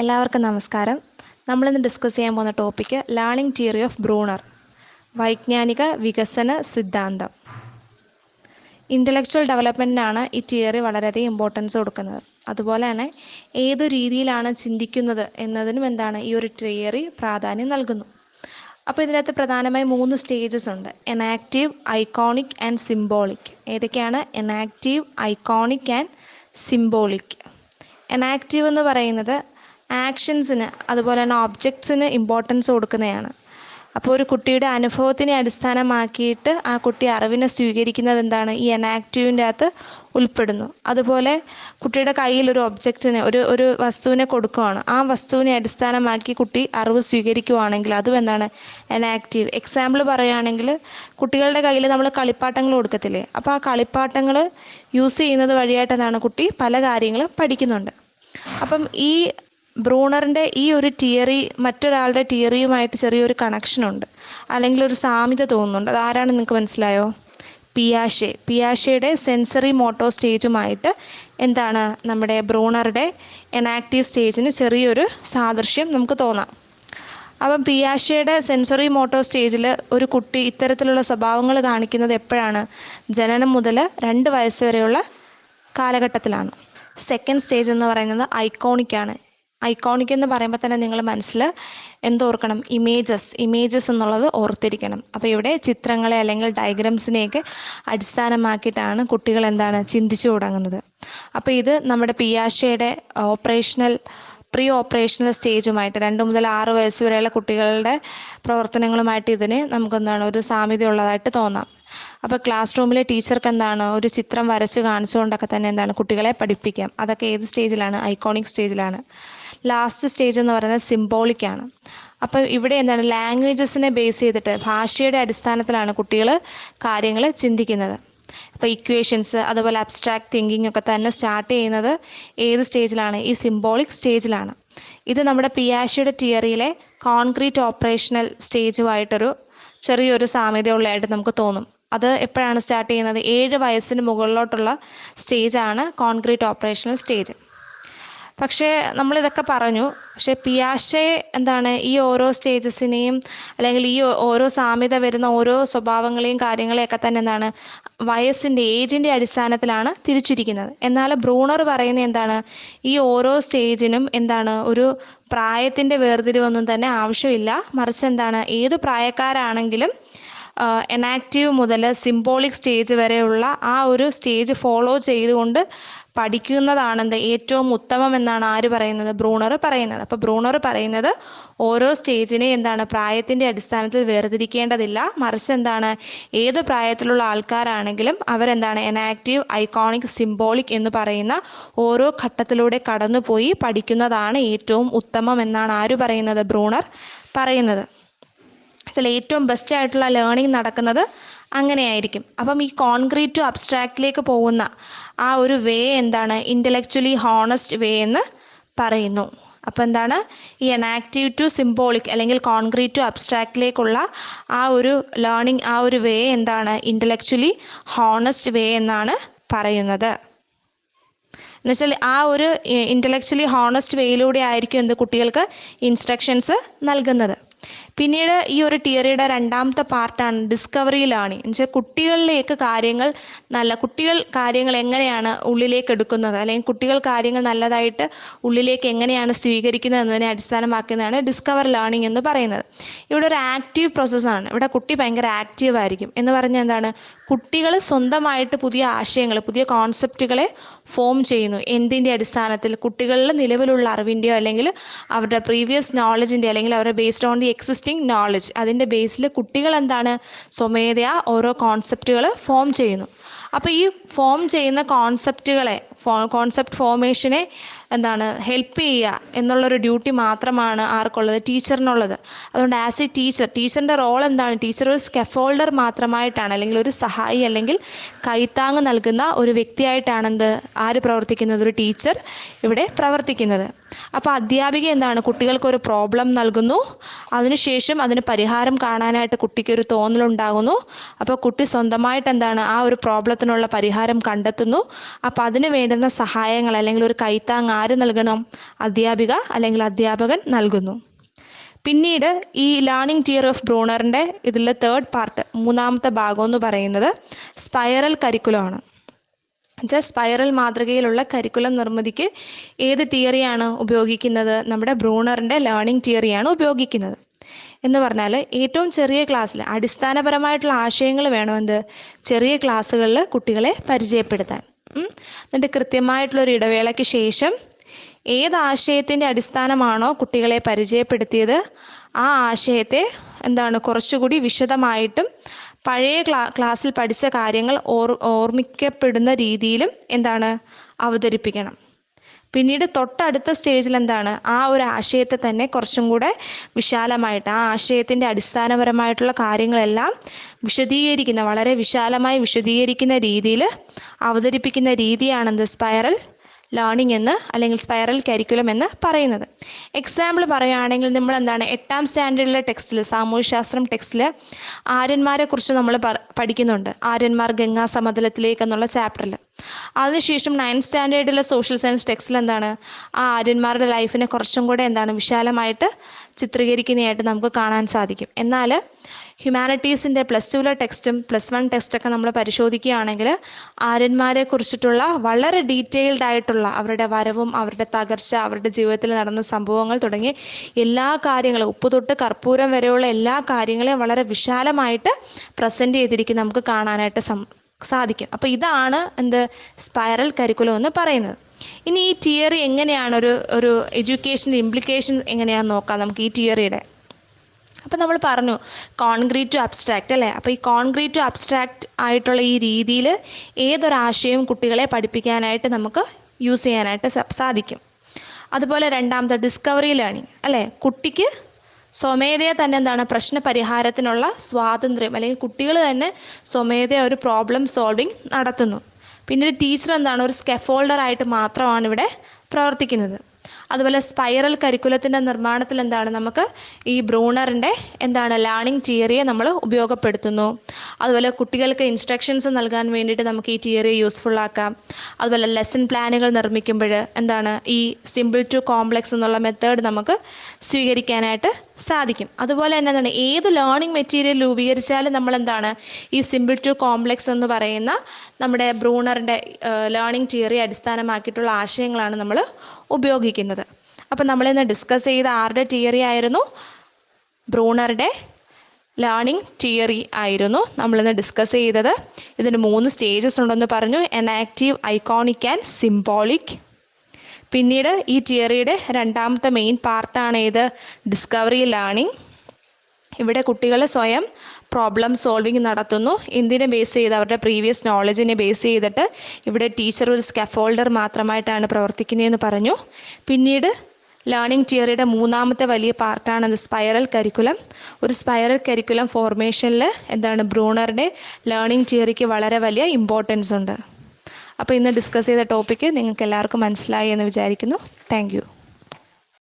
എല്ലാവർക്കും നമസ്കാരം. നമ്മളിന്ന് ഡിസ്കസ് ചെയ്യാൻ പോകുന്ന topic learning theory of Bruner, വൈജ്ഞാനിക വികസന സിദ്ധാന്തം. ഇൻ്റലക്ച്വൽ ഡെവലപ്മെൻറ്റിനാണ് ഈ തിയറി വളരെയധികം ഇമ്പോർട്ടൻസ് കൊടുക്കുന്നത്. അതുപോലെ തന്നെ ഏതു രീതിയിലാണ് ചിന്തിക്കുന്നത് എന്നതിനും ഈ ഒരു തിയറി പ്രാധാന്യം നൽകുന്നു. അപ്പോൾ ഇതിനകത്ത് പ്രധാനമായും 3 സ്റ്റേജസ് ഉണ്ട്: എനാക്റ്റീവ്, ഐക്കോണിക് ആൻഡ് സിംബോളിക്. ഏതൊക്കെയാണ്? Enactive, iconic and symbolic. Enactive എന്ന് പറയുന്നത് ആക്ഷൻസിന് അതുപോലെ തന്നെ ഒബ്ജക്ട്സിന് ഇമ്പോർട്ടൻസ് കൊടുക്കുന്നതാണ്. അപ്പോൾ ഒരു കുട്ടിയുടെ അനുഭവത്തിനെ അടിസ്ഥാനമാക്കിയിട്ട് ആ കുട്ടി അറിവിനെ സ്വീകരിക്കുന്നത് ഈ എനാക്റ്റീവിൻ്റെ അകത്ത് ഉൾപ്പെടുന്നു. അതുപോലെ കുട്ടിയുടെ കയ്യിൽ ഒരു ഒബ്ജക്റ്റിനെ ഒരു വസ്തുവിനെ കൊടുക്കുകയാണ്. ആ വസ്തുവിനെ അടിസ്ഥാനമാക്കി കുട്ടി അറിവ് സ്വീകരിക്കുകയാണെങ്കിൽ അതും എനാക്റ്റീവ്. എക്സാമ്പിൾ പറയുകയാണെങ്കിൽ, കുട്ടികളുടെ കയ്യിൽ നമ്മൾ കളിപ്പാട്ടങ്ങൾ കൊടുക്കത്തില്ലേ? അപ്പോൾ ആ കളിപ്പാട്ടങ്ങൾ യൂസ് ചെയ്യുന്നത് വഴിയായിട്ട് കുട്ടി പല കാര്യങ്ങളും പഠിക്കുന്നുണ്ട്. അപ്പം ഈ ബ്രൂണറിൻ്റെ ഈ ഒരു തിയറി മറ്റൊരാളുടെ തിയറിയുമായിട്ട് ചെറിയൊരു കണക്ഷനുണ്ട്, അല്ലെങ്കിൽ ഒരു സാമ്യത തോന്നുന്നുണ്ട്. അതാരാണ് നിങ്ങൾക്ക് മനസ്സിലായോ? പിയാഷെയുടെ സെൻസറി മോട്ടോ സ്റ്റേജുമായിട്ട് നമ്മുടെ ബ്രൂണറുടെ എനാക്റ്റീവ് സ്റ്റേജിന് ചെറിയൊരു സാദൃശ്യം നമുക്ക് തോന്നാം. അപ്പം പിയാഷെയുടെ സെൻസറി മോട്ടോ സ്റ്റേജിൽ ഒരു കുട്ടി ഇത്തരത്തിലുള്ള സ്വഭാവങ്ങൾ കാണിക്കുന്നത് എപ്പോഴാണ്? ജനനം മുതൽ 2 വയസ്സ് വരെയുള്ള കാലഘട്ടത്തിലാണ്. സെക്കൻഡ് സ്റ്റേജ് എന്ന് പറയുന്നത് ഐക്കോണിക്കാണ്. ഐക്കോണിക് എന്ന് പറയുമ്പോൾ തന്നെ നിങ്ങൾ മനസ്സിൽ എന്തോർക്കണം? ഇമേജസ് എന്നുള്ളത് ഓർത്തിരിക്കണം. അപ്പോൾ ഇവിടെ ചിത്രങ്ങളെ അല്ലെങ്കിൽ ഡയഗ്രാംസിനെയൊക്കെ അടിസ്ഥാനമാക്കിയിട്ടാണ് കുട്ടികൾ ചിന്തിച്ചു തുടങ്ങുന്നത്. അപ്പോൾ ഇത് നമ്മുടെ പിയാഷെയുടെ പ്രീ ഓപ്പറേഷണൽ സ്റ്റേജുമായിട്ട് 2 മുതൽ 6 വയസ്സ് വരെയുള്ള കുട്ടികളുടെ പ്രവർത്തനങ്ങളുമായിട്ട് ഇതിന് നമുക്ക് ഒരു സാമ്യതയുള്ളതായിട്ട് തോന്നാം. അപ്പോൾ ക്ലാസ് റൂമിലെ ടീച്ചർക്ക് ഒരു ചിത്രം വരച്ച് കാണിച്ചുകൊണ്ടൊക്കെ തന്നെ കുട്ടികളെ പഠിപ്പിക്കാം. അതൊക്കെ ഏത് സ്റ്റേജിലാണ്? ഐക്കോണിക് സ്റ്റേജിലാണ്. ലാസ്റ്റ് സ്റ്റേജ് എന്ന് പറയുന്നത് സിംബോളിക് ആണ്. അപ്പോൾ ഇവിടെ ലാംഗ്വേജസിനെ ബേസ് ചെയ്തിട്ട് ഭാഷയുടെ അടിസ്ഥാനത്തിലാണ് കുട്ടികൾ കാര്യങ്ങൾ ചിന്തിക്കുന്നത്. അപ്പോൾ ഇക്വേഷൻസ് അതുപോലെ അബ്സ്ട്രാക്ട് തിങ്കിങ് ഒക്കെ തന്നെ സ്റ്റാർട്ട് ചെയ്യുന്നത് ഏത് സ്റ്റേജിലാണ്? ഈ സിംബോളിക് സ്റ്റേജിലാണ്. ഇത് നമ്മുടെ പിയാഷെയുടെ തിയറിയിലെ കോൺക്രീറ്റ് ഓപ്പറേഷണൽ സ്റ്റേജുമായിട്ടൊരു ചെറിയൊരു സാമ്യതയുള്ളതായിട്ട് നമുക്ക് തോന്നും. അത് എപ്പോഴാണ് സ്റ്റാർട്ട് ചെയ്യുന്നത്? 7 വയസ്സിന് മുകളിലോട്ടുള്ള സ്റ്റേജാണ് കോൺക്രീറ്റ് ഓപ്പറേഷണൽ സ്റ്റേജ്. പക്ഷേ നമ്മളിതൊക്കെ പറഞ്ഞു. പക്ഷേ പിയാഷെ ഈ ഓരോ സ്റ്റേജസിനെയും അല്ലെങ്കിൽ ഈ ഓരോ സാമ്യത വരുന്ന ഓരോ സ്വഭാവങ്ങളെയും കാര്യങ്ങളെയൊക്കെ തന്നെ വയസ്സിൻ്റെ ഏജിൻ്റെ അടിസ്ഥാനത്തിലാണ് തിരിച്ചിരിക്കുന്നത്. എന്നാൽ ബ്രൂണർ പറയുന്നത് ഈ ഓരോ സ്റ്റേജിനും ഒരു പ്രായത്തിൻ്റെ വേർതിരിവൊന്നും തന്നെ ആവശ്യമില്ല. മറിച്ച് ഏത് പ്രായക്കാരാണെങ്കിലും എനാക്റ്റീവ് മുതൽ സിംബോളിക് സ്റ്റേജ് വരെയുള്ള ആ ഒരു സ്റ്റേജ് ഫോളോ ചെയ്തുകൊണ്ട് പഠിക്കുന്നതാണ് ഏറ്റവും ഉത്തമം എന്നാണ് ആര് പറയുന്നത്? ബ്രൂണർ പറയുന്നത്. അപ്പോൾ ബ്രൂണർ പറയുന്നത് ഓരോ സ്റ്റേജിനെ പ്രായത്തിൻ്റെ അടിസ്ഥാനത്തിൽ വേർതിരിക്കേണ്ടതില്ല. മറിച്ച് ഏത് പ്രായത്തിലുള്ള ആൾക്കാരാണെങ്കിലും എനാക്റ്റീവ്, ഐക്കോണിക്, സിംബോളിക് എന്ന് പറയുന്ന ഓരോ ഘട്ടത്തിലൂടെ കടന്നുപോയി പഠിക്കുന്നതാണ് ഏറ്റവും ഉത്തമം എന്നാണ് ആര് പറയുന്നത്? ബ്രൂണർ പറയുന്നത്. ഏറ്റവും ബെസ്റ്റ് ആയിട്ടുള്ള ലേണിംഗ് നടക്കുന്നത് അങ്ങനെയായിരിക്കും. അപ്പം ഈ കോൺക്രീറ്റ് ടു അബ്സ്ട്രാക്റ്റിലേക്ക് പോകുന്ന ആ ഒരു വേ ഇൻ്റലക്ച്വലി ഹോണസ്റ്റ് വേ എന്ന് പറയുന്നു. അപ്പോൾ ഈ എനാക്റ്റീവ് ടു സിംബോളിക് അല്ലെങ്കിൽ കോൺക്രീറ്റ് ടു അബ്സ്ട്രാക്റ്റിലേക്കുള്ള ആ ഒരു ലേണിംഗ്, ആ ഒരു വേ ഇൻ്റലക്ച്വലി ഹോണസ്റ്റ് വേ എന്നാണ് പറയുന്നത്. എന്നുവെച്ചാൽ ആ ഒരു ഇൻ്റലക്ച്വലി ഹോണസ്റ്റ് വേയിലൂടെ ആയിരിക്കും കുട്ടികൾക്ക് ഇൻസ്ട്രക്ഷൻസ് നൽകുന്നത്. പിന്നീട് ഈ ഒരു തിയറിയുടെ 2ാമത്തെ പാർട്ടാണ് ഡിസ്കവറി ലേണിംഗ്. എന്നുവെച്ചാൽ കുട്ടികൾ കാര്യങ്ങൾ എങ്ങനെയാണ് ഉള്ളിലേക്ക് എടുക്കുന്നത്, അല്ലെങ്കിൽ കുട്ടികൾ കാര്യങ്ങൾ നല്ലതായിട്ട് ഉള്ളിലേക്ക് എങ്ങനെയാണ് സ്വീകരിക്കുന്നത് എന്നതിനെ അടിസ്ഥാനമാക്കുന്നതാണ് ഡിസ്കവർ ലേണിംഗ് എന്ന് പറയുന്നത്. ഇവിടെ ഒരു ആക്റ്റീവ് പ്രോസസ്സാണ്. ഇവിടെ കുട്ടി ഭയങ്കര ആക്റ്റീവ് ആയിരിക്കും. എന്ന് പറഞ്ഞാൽ കുട്ടികൾ സ്വന്തമായിട്ട് പുതിയ ആശയങ്ങൾ, പുതിയ കോൺസെപ്റ്റുകളെ ഫോം ചെയ്യുന്നു. എന്തിൻ്റെ അടിസ്ഥാനത്തിൽ? കുട്ടികളിൽ നിലവിലുള്ള അറിവിൻ്റെയോ അല്ലെങ്കിൽ അവരുടെ പ്രീവിയസ് നോളജിൻ്റെ അല്ലെങ്കിൽ അവരുടെ based on the existing knowledge, അതിൻ്റെ ബേസിൽ കുട്ടികൾ സ്വമേധയാ ഓരോ കോൺസെപ്റ്റുകൾ ഫോം ചെയ്യുന്നു. അപ്പോൾ ഈ ഫോം ചെയ്യുന്ന കോൺസെപ്റ്റ് ഫോർമേഷനെ ഹെൽപ്പ് ചെയ്യുക എന്നുള്ളൊരു ഡ്യൂട്ടി മാത്രമാണ് ആർക്കുള്ളത്? ടീച്ചറിനുള്ളത്. അതുകൊണ്ട് ആസ് എ ടീച്ചറിൻ്റെ റോൾ ടീച്ചർ ഒരു സ്കെഫോൾഡർ മാത്രമായിട്ടാണ്, അല്ലെങ്കിൽ ഒരു സഹായി അല്ലെങ്കിൽ കൈത്താങ് നൽകുന്ന ഒരു വ്യക്തിയായിട്ടാണ് ആര് പ്രവർത്തിക്കുന്നത്? ഒരു ടീച്ചർ ഇവിടെ പ്രവർത്തിക്കുന്നത്. അപ്പോൾ അധ്യാപിക കുട്ടികൾക്കൊരു പ്രോബ്ലം നൽകുന്നു. അതിനുശേഷം അതിന് പരിഹാരം കാണാനായിട്ട് കുട്ടിക്ക് ഒരു തോന്നലുണ്ടാകുന്നു. അപ്പോൾ കുട്ടി സ്വന്തമായിട്ട് ആ ഒരു പ്രോബ്ലത്തിനുള്ള പരിഹാരം കണ്ടെത്തുന്നു. അപ്പോൾ അതിന് വേണ്ടുന്ന സഹായങ്ങൾ അല്ലെങ്കിൽ ഒരു കൈത്താങ് ആര് നൽകണം? അധ്യാപിക അല്ലെങ്കിൽ അധ്യാപകൻ നൽകുന്നു. പിന്നീട് ഈ ലേണിംഗ് തിയറി ഓഫ് ബ്രൂണറിൻ്റെ ഇതിലെ തേർഡ് പാർട്ട്, മൂന്നാമത്തെ ഭാഗം എന്ന് പറയുന്നത് സ്പൈറൽ കരിക്കുലമാണ്. എന്നുവെച്ചാൽ സ്പൈറൽ മാതൃകയിലുള്ള കരിക്കുലം നിർമ്മിതിക്ക് ഏത് തിയറിയാണ് ഉപയോഗിക്കുന്നത്? നമ്മുടെ ബ്രൂണറിൻ്റെ ലേണിംഗ് തിയറിയാണ് ഉപയോഗിക്കുന്നത്. എന്ന് പറഞ്ഞാൽ ഏറ്റവും ചെറിയ ക്ലാസ്സിൽ അടിസ്ഥാനപരമായിട്ടുള്ള ആശയങ്ങൾ വേണമെന്ത് ചെറിയ ക്ലാസ്സുകളിൽ കുട്ടികളെ പരിചയപ്പെടുത്താൻ. എന്നിട്ട് കൃത്യമായിട്ടുള്ളൊരു ഇടവേളയ്ക്ക് ശേഷം ഏത് ആശയത്തിൻ്റെ അടിസ്ഥാനമാണോ കുട്ടികളെ പരിചയപ്പെടുത്തിയത് ആ ആശയത്തെ കുറച്ചുകൂടി വിശദമായിട്ടും പഴയ ക്ലാസ്സിൽ പഠിച്ച കാര്യങ്ങൾ ഓർമ്മിക്കപ്പെടുന്ന രീതിയിലും അവതരിപ്പിക്കണം. പിന്നീട് തൊട്ടടുത്ത സ്റ്റേജിൽ ആ ഒരു ആശയത്തെ തന്നെ കുറച്ചും കൂടെ വിശാലമായിട്ട് ആ ആശയത്തിൻ്റെ അടിസ്ഥാനപരമായിട്ടുള്ള കാര്യങ്ങളെല്ലാം വളരെ വിശാലമായി വിശദീകരിക്കുന്ന രീതിയിൽ അവതരിപ്പിക്കുന്ന രീതിയാണെന്ത് സ്പൈറൽ ലേണിംഗ് എന്ന് അല്ലെങ്കിൽ സ്പൈറൽ കരിക്കുലം എന്ന് പറയുന്നത്. എക്സാമ്പിൾ പറയുകയാണെങ്കിൽ നമ്മൾ 8ാം സ്റ്റാൻഡേർഡിലെ ടെക്സ്റ്റിൽ, സാമൂഹ്യശാസ്ത്രം ടെക്സ്റ്റിൽ ആര്യന്മാരെ കുറിച്ച് നമ്മൾ പഠിക്കുന്നുണ്ട്. ആര്യന്മാർ ഗംഗാ സമതലത്തിലേക്ക് എന്നുള്ള ചാപ്റ്ററിൽ. അതിനുശേഷം 9th സ്റ്റാൻഡേർഡിലെ സോഷ്യൽ സയൻസ് ടെക്സ്റ്റിൽ ആ ആര്യന്മാരുടെ ലൈഫിനെ കുറച്ചും കൂടെ വിശാലമായിട്ട് ചിത്രീകരിക്കുന്നതായിട്ട് നമുക്ക് കാണാൻ സാധിക്കും. എന്നാൽ ഹ്യൂമാനിറ്റീസിൻ്റെ +2 ടെക്സ്റ്റും +1 ടെക്സ്റ്റൊക്കെ നമ്മൾ പരിശോധിക്കുകയാണെങ്കിൽ ആര്യന്മാരെ കുറിച്ചിട്ടുള്ള വളരെ ഡീറ്റെയിൽഡ് ആയിട്ടുള്ള അവരുടെ വരവും അവരുടെ തകർച്ച, അവരുടെ ജീവിതത്തിൽ നടന്ന സംഭവങ്ങൾ തുടങ്ങി എല്ലാ കാര്യങ്ങളും, ഉപ്പ് തൊട്ട് കർപ്പൂരം വരെയുള്ള എല്ലാ കാര്യങ്ങളെയും വളരെ വിശാലമായിട്ട് പ്രസൻറ്റ് ചെയ്തിരിക്കും നമുക്ക് കാണാനായിട്ട് സാധിക്കും. അപ്പോൾ ഇതാണ് സ്പൈറൽ കരിക്കുലം എന്ന് പറയുന്നത്. ഇനി ഈ തിയറി എങ്ങനെയാണ് ഒരു എഡ്യൂക്കേഷൻ്റെ ഇംപ്ലിക്കേഷൻ എങ്ങനെയാണെന്ന് നോക്കാം നമുക്ക് ഈ തിയറിയുടെ. അപ്പം നമ്മൾ പറഞ്ഞു കോൺക്രീറ്റ് ടു അബ്സ്ട്രാക്റ്റ് അല്ലേ. അപ്പോൾ ഈ കോൺക്രീറ്റ് ടു അബ്സ്ട്രാക്റ്റ് ആയിട്ടുള്ള ഈ രീതിയിൽ ഏതൊരാശയവും കുട്ടികളെ പഠിപ്പിക്കാനായിട്ട് നമുക്ക് യൂസ് ചെയ്യാനായിട്ട് സാധിക്കും. അതുപോലെ രണ്ടാമത്തെ ഡിസ്കവറി ലേണിംഗ് അല്ലേ. കുട്ടിക്ക് സ്വമേധയെ തന്നെ പ്രശ്നപരിഹാരത്തിനുള്ള സ്വാതന്ത്ര്യം, അല്ലെങ്കിൽ കുട്ടികൾ തന്നെ സ്വമേധയ ഒരു പ്രോബ്ലം സോൾവിങ് നടത്തുന്നു. പിന്നെ ടീച്ചർ ഒരു സ്കെഫോൾഡറായിട്ട് മാത്രമാണ് ഇവിടെ പ്രവർത്തിക്കുന്നത്. അതുപോലെ സ്പൈറൽ കരിക്കുലത്തിൻ്റെ നിർമ്മാണത്തിൽ നമുക്ക് ഈ ബ്രൂണറിൻ്റെ ലേണിംഗ് തിയറിയെ നമ്മൾ ഉപയോഗപ്പെടുത്തുന്നു. അതുപോലെ കുട്ടികൾക്ക് ഇൻസ്ട്രക്ഷൻസ് നൽകാൻ വേണ്ടിയിട്ട് നമുക്ക് ഈ തിയറി യൂസ്ഫുൾ ആക്കാം. അതുപോലെ ലെസൺ പ്ലാനുകൾ നിർമ്മിക്കുമ്പോൾ ഈ സിമ്പിൾ ടു കോംപ്ലക്സ് എന്നുള്ള മെത്തേഡ് നമുക്ക് സ്വീകരിക്കാനായിട്ട് സാധിക്കും. അതുപോലെ തന്നെ ഏത് ലേണിംഗ് മെറ്റീരിയൽ രൂപീകരിച്ചാലും നമ്മൾ ഈ സിമ്പിൾ ടു കോംപ്ലക്സ് എന്ന് പറയുന്ന നമ്മുടെ ബ്രൂണറിൻ്റെ ലേണിംഗ് തിയറി അടിസ്ഥാനമാക്കിയിട്ടുള്ള ആശയങ്ങളാണ് നമ്മൾ ഉപയോഗിക്കുന്നത്. അപ്പം നമ്മളിന്ന് ഡിസ്കസ് ചെയ്ത ആരുടെ തിയറി ആയിരുന്നു? ബ്രൂണറുടെ ലേണിംഗ് തിയറി ആയിരുന്നു നമ്മളിന്ന് ഡിസ്കസ് ചെയ്തത്. ഇതിന് 3 സ്റ്റേജസ് ഉണ്ടെന്ന് പറഞ്ഞു: എനാക്റ്റീവ്, ഐക്കോണിക് ആൻഡ് സിംബോളിക്. പിന്നീട് ഈ തിയറിയുടെ രണ്ടാമത്തെ മെയിൻ പാർട്ടാണ് ഏത്? Discovery learning. ഇവിടെ കുട്ടികൾ സ്വയം പ്രോബ്ലം സോൾവിങ് നടത്തുന്നു. എന്തിനെ ബേസ് ചെയ്ത്? അവരുടെ പ്രീവിയസ് നോളജിനെ ബേസ് ചെയ്തിട്ട്. ഇവിടെ ടീച്ചർ ഒരു സ്കാഫോൾഡർ മാത്രമായിട്ടാണ് പ്രവർത്തിക്കുന്നതെന്ന് പറഞ്ഞു. പിന്നീട് ലേണിംഗ് തിയറിയുടെ മൂന്നാമത്തെ വലിയ പാർട്ടാണ് സ്പൈറൽ കരിക്കുലം. ഒരു സ്പൈറൽ കരിക്കുലം ഫോർമേഷനിൽ ബ്രൂണറുടെ ലേണിംഗ് തിയറിക്ക് വളരെ വലിയ ഇമ്പോർട്ടൻസ് ഉണ്ട്. അപ്പോൾ ഇന്ന് ഡിസ്കസ് ചെയ്ത ടോപ്പിക്ക് നിങ്ങൾക്ക് എല്ലാവർക്കും മനസ്സിലായി എന്ന് വിചാരിക്കുന്നു. Thank you.